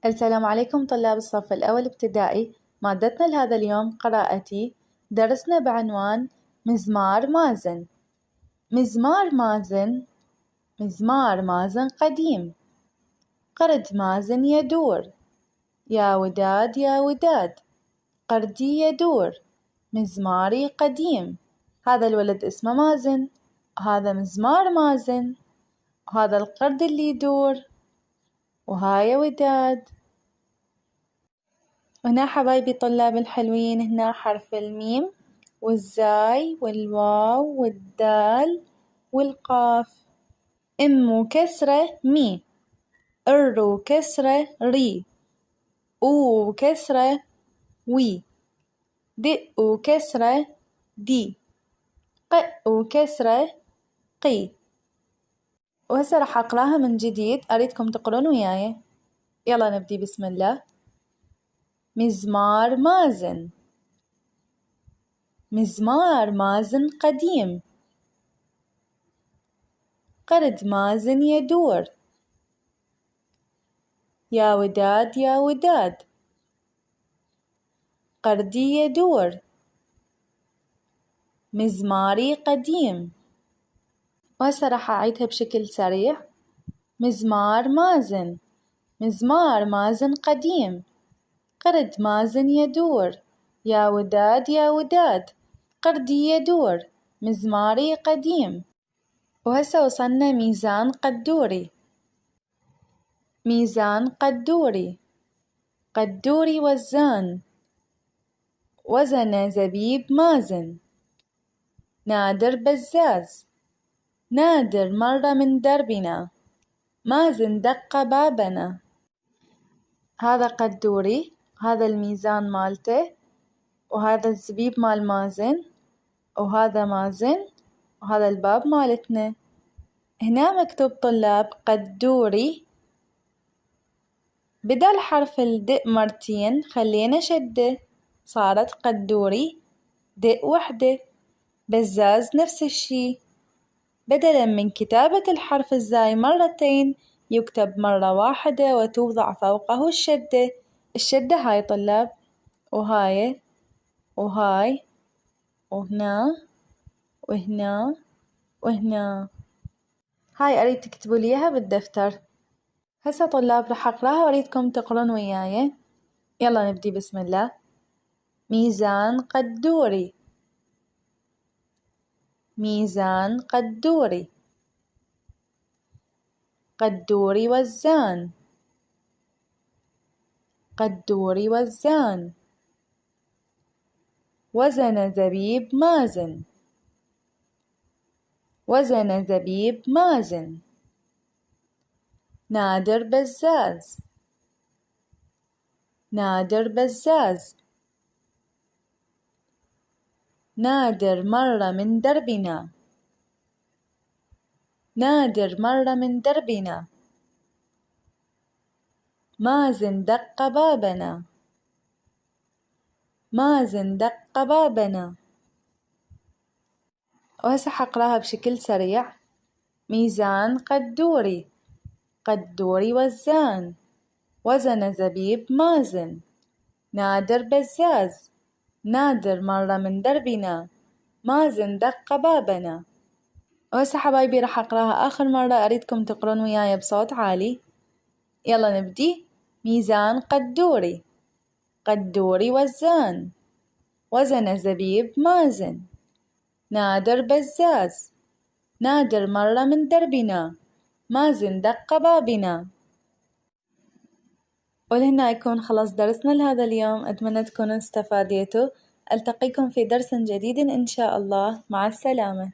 السلام عليكم طلاب الصف الأول ابتدائي. مادتنا لهذا اليوم قراءتي. درسنا بعنوان مزمار مازن. مزمار مازن، مزمار مازن قديم، قرد مازن يدور، يا وداد يا وداد، قردي يدور، مزماري قديم. هذا الولد اسمه مازن، وهذا مزمار مازن، وهذا القرد اللي يدور، وهاي وداد. هنا حبايبي طلاب الحلوين، هنا حرف الميم والزاي والواو والدال والقاف. إم كسرة مي، إر كسرة ري، أو كسرة وي، دئ كسرة دي، قئ كسرة قي. وهسه راح أقراها من جديد، أريدكم تقرون وياي. يلا نبدي بسم الله. مزمار مازن، مزمار مازن قديم، قرد مازن يدور، يا وداد يا وداد، قردي يدور، مزماري قديم. وهسه راح أعيدها بشكل سريع. مزمار مازن، مزمار مازن قديم، قرد مازن يدور، يا وداد يا وداد، قردي يدور، مزماري قديم. وهسه وصلنا ميزان قدوري. ميزان قدوري، قدوري وزان، وزن زبيب مازن، نادر بزاز، نادر مر من دربنا، مازن دق بابنا. هذا قدوري، هذا الميزان مالته، وهذا الزبيب مال مازن، وهذا مازن، وهذا الباب مالتنا. هنا مكتوب طلاب قدوري، بدل حرف الدئ مرتين خلينا شدة، صارت قدوري دئ وحدة. بزاز نفس الشي، بدلاً من كتابة الحرف الزاي مرتين يكتب مرة واحدة وتوضع فوقه الشدة. الشدة هاي طلاب، وهاي وهاي وهنا وهنا وهنا. هاي أريد تكتبوا لي إياها بالدفتر. هسه طلاب راح أقراها وأريدكم تقرون وياي. يلا نبدي بسم الله. ميزان قدوري، ميزان قدوري، قدوري وزان، قدوري وزان، وزن زبيب مازن، وزن زبيب مازن، نادر بزاز، نادر بزاز، نادر مر من دربنا، نادر مر من دربنا، مازن دق بابنا، مازن دق بابنا. وهسه حقراها بشكل سريع. ميزان قدوري، قدوري وزان، وزن زبيب مازن، نادر بزاز، نادر مر من دربنا، مازن دق بابنا. وهسه حبايبي راح أقراها آخر مرة، أريدكم تقرون وياي بصوت عالي. يلا نبدي. ميزان قدوري، قدوري وزان، وزن زبيب مازن، نادر بزاز، نادر مر من دربنا، مازن دق بابنا. ولهنا يكون خلاص درسنا لهذا اليوم. أتمنى تكونوا استفاديتوا. ألتقيكم في درس جديد إن شاء الله. مع السلامة.